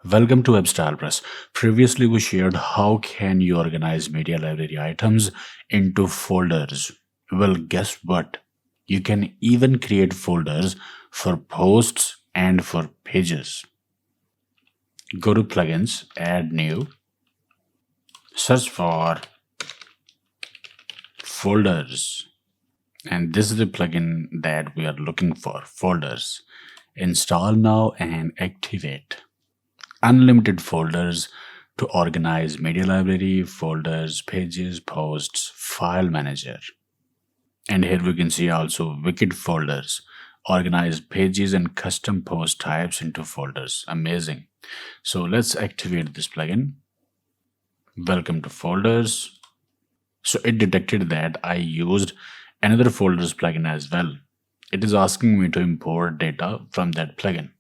Welcome to WebStyle Press. Previously, we shared how can you organize media library items into folders. Well, guess what? You can even create folders for posts and for pages. Go to Plugins, add new, search for folders. And this is the plugin that we are looking for, folders. Install now and activate. Unlimited folders to organize media library, folders, pages, posts, file manager. And here we can see also wicked folders, organize pages and custom post types into folders. Amazing. So let's activate this plugin. Welcome to folders. So it detected that I used another folders plugin as well. It is asking me to import data from that plugin.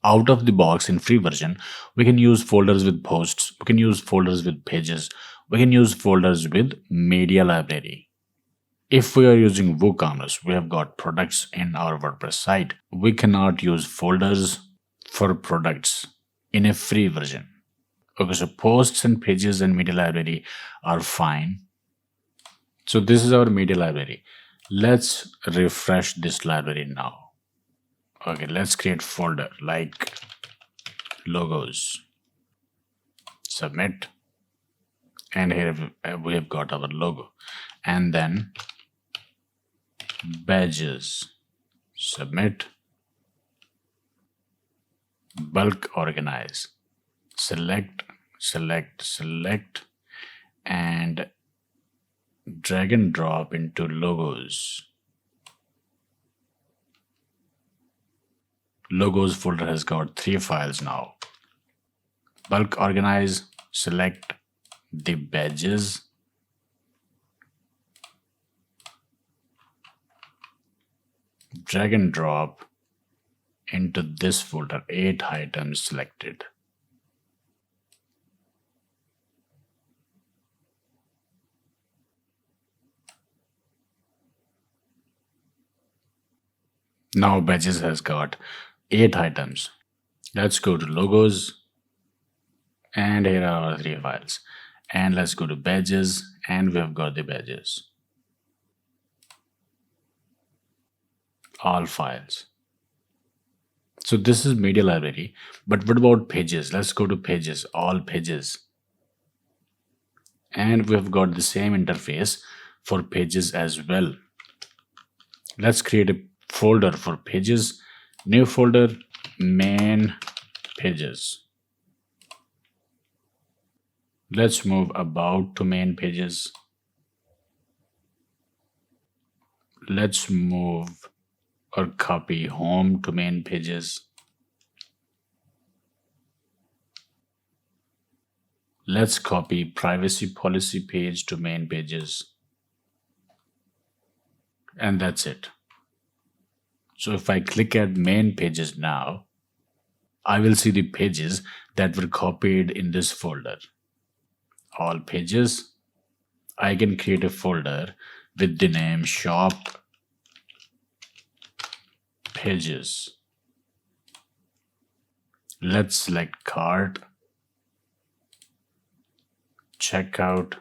Out of the box in free version, we can use folders with posts, we can use folders with pages, we can use folders with media library. If we are using WooCommerce, we have got products in our WordPress site. We cannot use folders for products in a free version. Okay, so posts and pages and media library are fine. So this is our media library. Let's refresh this library now. Okay, let's create folder like logos. Submit. And here we have got our logo. And then badges. Submit. Bulk organize. Select, select, select. And drag and drop into logos. Logos folder has got 3 files now. Bulk organize, select the badges, drag and drop into this folder, 8 items selected. Now badges has got 8 items. Let's go to logos, and here are our 3 files. And let's go to badges, and we have got the badges. All files. So this is media library, but what about pages? Let's go to pages, all pages. And we have got the same interface for pages as well. Let's create a folder for pages, new folder, main pages. Let's move about to main pages. Let's move or copy home to main pages. Let's copy privacy policy page to main pages. And that's it. So if I click at main pages now, I will see the pages that were copied in this folder. All pages. I can create a folder with the name shop pages. Let's select cart, checkout,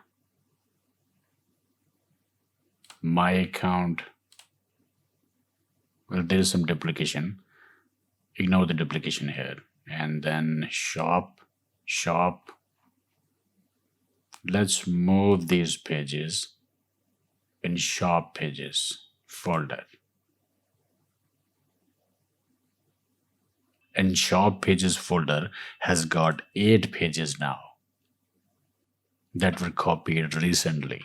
my account. Well, there is some duplication. Ignore the duplication here. And then shop. Let's move these pages in shop pages folder. And shop pages folder has got 8 pages now that were copied recently.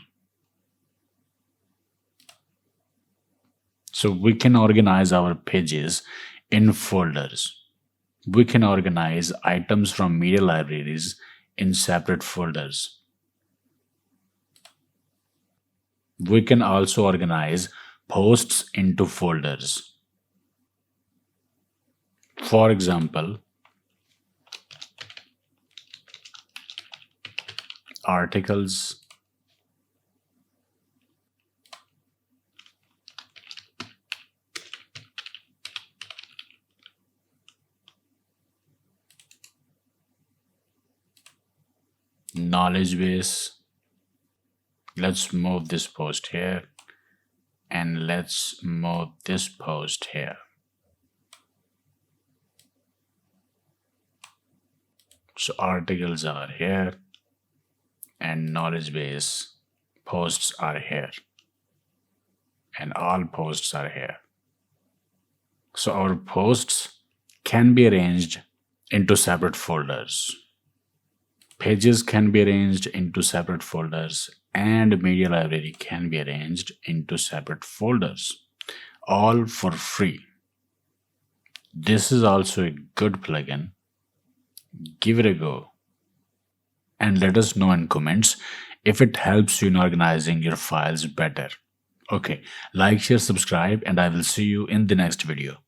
So we can organize our pages in folders. We can organize items from media libraries in separate folders. We can also organize posts into folders. For example, articles, knowledge base. Let's move this post here, and let's move this post here. So articles are here and knowledge base posts are here, and all posts are here. So our posts can be arranged into separate folders. Pages can be arranged into separate folders, and media library can be arranged into separate folders, all for free. This is also a good plugin. Give it a go and let us know in comments if it helps you in organizing your files better. Okay, like, share, subscribe, and I will see you in the next video.